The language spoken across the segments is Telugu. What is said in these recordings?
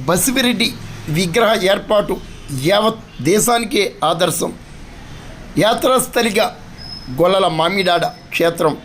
బసివిరెడ్డి విగ్రహ ఏర్పాటు యావత్ దేశానికే ఆదర్శం. యాత్రాస్థలిగా గొల్లల మామిడాడ క్షేత్రం.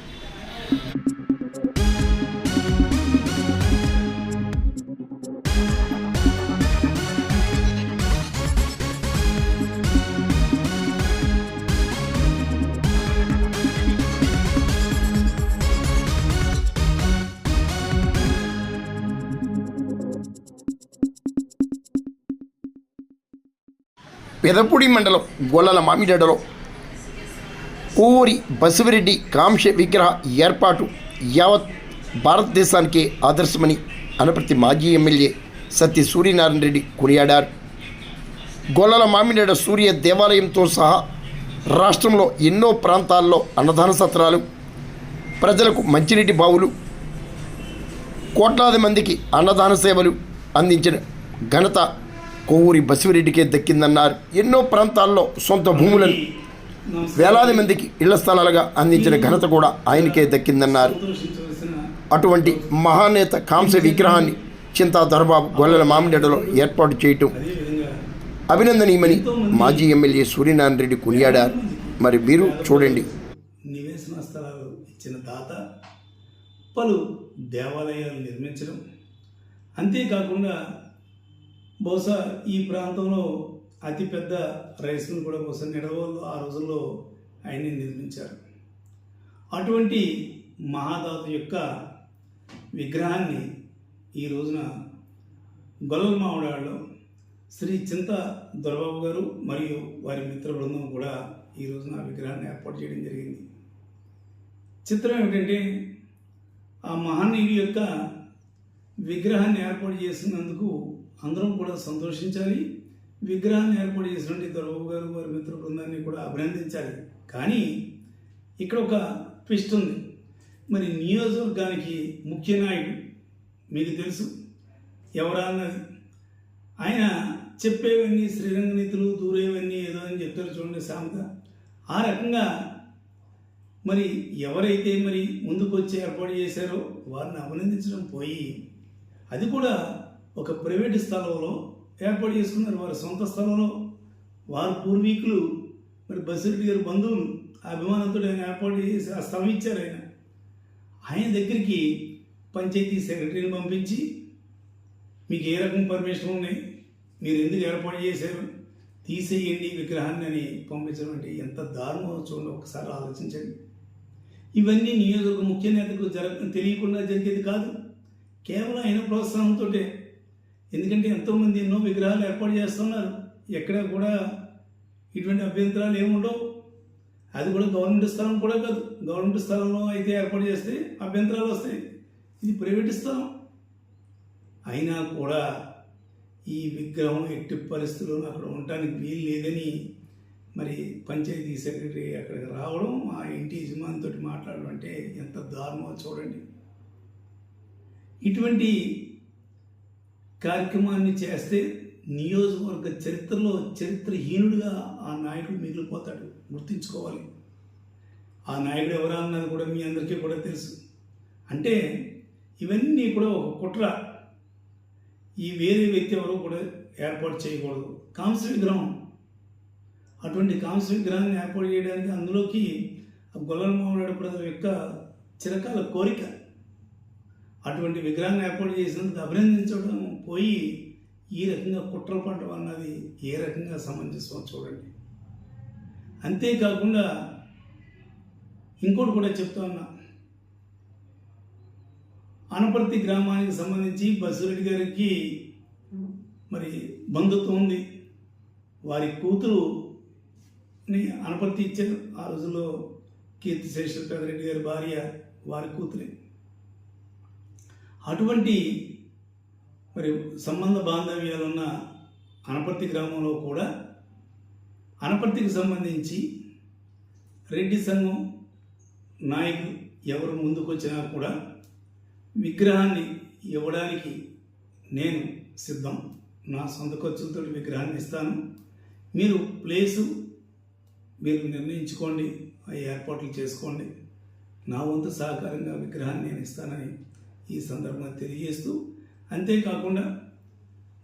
పెదపూడి మండలం గొల్లల మామిడాడలో కోవూరి బసివిరెడ్డి కాంస్య విగ్రహ ఏర్పాటు యావత్ భారతదేశానికే ఆదర్శమని అనపర్తి మాజీ ఎమ్మెల్యే సత్తి సూర్యనారాయణ రెడ్డి కొనియాడారు. గొల్లల మామిడాడ సూర్య దేవాలయంతో సహా రాష్ట్రంలో ఎన్నో ప్రాంతాల్లో అన్నదాన సత్రాలు, ప్రజలకు మంచినీటి బావులు, కోట్లాది మందికి అన్నదాన సేవలు అందించిన ఘనత కోవూరి బసివిరెడ్డికే దక్కిందన్నారు. ఎన్నో ప్రాంతాల్లో సొంత భూములను వేలాది మందికి ఇళ్ల స్థలాలుగా అందించిన ఘనత కూడా ఆయనకే దక్కిందన్నారు. అటువంటి మహానేత కాంస్య విగ్రహాన్ని చింతా దొరబాబు గొల్లల మామిడాడలో ఏర్పాటు చేయటం అభినందనీయమని మాజీ ఎమ్మెల్యే సూర్యనారాయణ రెడ్డి కొనియాడారు. మరి మీరు చూడండి. నివేశన స్థలాలు ఇచ్చిన దాత, పలు దేవాలయాలు నిర్మించడం, అంతేకాకుండా బహుశా ఈ ప్రాంతంలో అతిపెద్ద రైస్ మిల్ కూడా బహుశా నిడవల్లో ఆ రోజుల్లో ఆయన్ని నిర్మించారు. అటువంటి మహాదాత యొక్క విగ్రహాన్ని ఈ రోజున గొల్లల మామిడాడలో శ్రీ చింత దొరబాబు గారు మరియు వారి మిత్ర బృందం కూడా ఈ రోజున విగ్రహాన్ని ఏర్పాటు చేయడం జరిగింది. చిత్రం ఏమిటంటే, ఆ మహనీయుడి యొక్క విగ్రహాన్ని ఏర్పాటు చేసినందుకు అందరం కూడా సంతోషించాలి. విగ్రహాన్ని ఏర్పాటు చేసినటువంటి దొరబాబు గారు వారి మిత్ర బృందాన్ని కూడా అభినందించాలి. కానీ ఇక్కడ ఒక ట్విస్ట్ ఉంది. మరి నియోజకవర్గానికి ముఖ్య నాయకుడు మీకు తెలుసు ఎవరా అన్నది. ఆయన చెప్పేవన్నీ శ్రీరంగ నీతులు, దూరేవన్నీ ఏదో అని చెప్తారు చూడండి సామెత. ఆ రకంగా మరి ఎవరైతే మరి ముందుకు వచ్చి ఏర్పాటు చేశారో వారిని అభినందించడం పోయి, అది కూడా ఒక ప్రైవేటు స్థలంలో ఏర్పాటు చేసుకున్నారు. వారి సొంత స్థలంలో వారి పూర్వీకులు మరి బసిరెడ్డి గారి బంధువులు అభిమానంతో ఆయన ఏర్పాటు చేసి ఆ స్థలం ఇచ్చారు. ఆయన దగ్గరికి పంచాయతీ సెక్రటరీని పంపించి, మీకు ఏ రకం పర్మిషన్ ఉన్నాయి, మీరు ఎందుకు ఏర్పాటు చేశారు, తీసేయండి విగ్రహాన్ని అని పంపించడం అంటే ఎంత దారుణమో చూడండి, ఒకసారి ఆలోచించండి. ఇవన్నీ నియోజకవర్గ ముఖ్య నేతకు తెలియకుండా జరిగేది కాదు, కేవలం ఆయన ప్రోత్సాహంతో. ఎందుకంటే ఎంతోమంది ఎన్నో విగ్రహాలు ఏర్పాటు చేస్తున్నారు, ఎక్కడ కూడా ఇటువంటి అభ్యంతరాలు ఏముండవు. అది కూడా గవర్నమెంట్ స్థలం కూడా కాదు. గవర్నమెంట్ స్థలంలో అయితే ఏర్పాటు చేస్తే అభ్యంతరాలు వస్తాయి, ఇది ప్రైవేట్ స్థలం. అయినా కూడా ఈ విగ్రహం ఎట్టి పరిస్థితుల్లో అక్కడ ఉండటానికి వీలు లేదని మరి పంచాయతీ సెక్రటరీ అక్కడికి రావడం, ఆ ఇంటి యజమానితో మాట్లాడడం అంటే ఎంత దారుణమో చూడండి. ఇటువంటి కార్యక్రమాన్ని చేస్తే నియోజకవర్గ చరిత్రలో చరిత్రహీనుడిగా ఆ నాయకుడు మిగిలిపోతాడు. గుర్తుంచుకోవాలి. ఆ నాయకుడు ఎవరా అన్నది కూడా మీ అందరికీ కూడా తెలుసు. అంటే ఇవన్నీ కూడా ఒక కుట్ర. ఈ వేరే వ్యక్తి ఎవరో కూడా ఏర్పాటు చేయకూడదు. కాంస్య విగ్రహం, అటువంటి కాంస్య విగ్రహాన్ని ఏర్పాటు చేయడానికి అందులోకి గొల్లల మామిడాడ ప్రజల యొక్క చిరకాల కోరిక. అటువంటి విగ్రహాన్ని ఏర్పాటు చేసినందుకు అభినందించడం పోయి ఈ రకంగా కుట్రలు పడటం అన్నది ఏ రకంగా సమంజసం చూడండి. అంతేకాకుండా ఇంకోటి కూడా చెప్తా ఉన్నా, అనపర్తి గ్రామానికి సంబంధించి బసిరెడ్డి గారికి మరి బంధుత్వం ఉంది. వారి కూతురుని అనపర్తి ఇచ్చారు. ఆ రోజుల్లో కీర్తిశేషులు పెదరెడ్డి గారి భార్య వారి కూతురే. అటువంటి మరి సంబంధ బాంధవ్యాలున్న అనపర్తి గ్రామంలో కూడా అనపర్తికి సంబంధించి రెడ్డి సంఘం నాయకులు ఎవరు ముందుకు వచ్చినా కూడా విగ్రహాన్ని ఇవ్వడానికి నేను సిద్ధం. నా సొంత ఖర్చులతో విగ్రహాన్ని ఇస్తాను, మీరు ప్లేసు మీరు నిర్ణయించుకోండి, ఆ ఏర్పాట్లు చేసుకోండి, నా వంతు సహకారంగా విగ్రహాన్ని నేను ఇస్తానని ఈ సందర్భంగా తెలియజేస్తూ, అంతేకాకుండా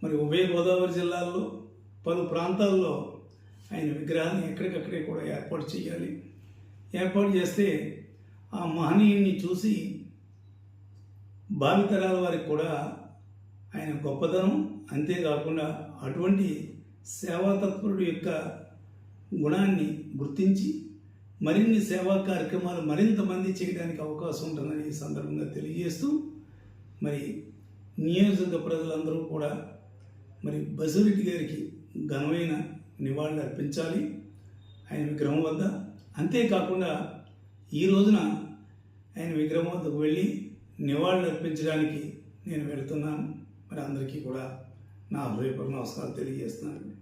మరి ఉభయ గోదావరి జిల్లాల్లో పలు ప్రాంతాల్లో ఆయన విగ్రహాన్ని ఎక్కడికక్కడే కూడా ఏర్పాటు చేయాలి. ఏర్పాటు చేస్తే ఆ మహనీయుడిని చూసి భావితరాల వారికి కూడా ఆయన గొప్పతనం, అంతేకాకుండా అటువంటి సేవాతత్పరుడు యొక్క గుణాన్ని గుర్తించి మరిన్ని సేవా కార్యక్రమాలు మరింత మంది చేయడానికి అవకాశం ఉంటుందని ఈ సందర్భంగా తెలియజేస్తూ, మరి నియోజక ప్రజలందరూ కూడా మరి బసిరెడ్డి గారికి ఘనమైన నివాళులు అర్పించాలి ఆయన విగ్రహం వద్ద. అంతేకాకుండా ఈ రోజున ఆయన విగ్రహం వద్దకు వెళ్ళి నివాళులు అర్పించడానికి నేను వెళుతున్నాను. మరి అందరికీ కూడా నా హృదయపూర్వక నమస్కారాలు తెలియజేస్తున్నాను.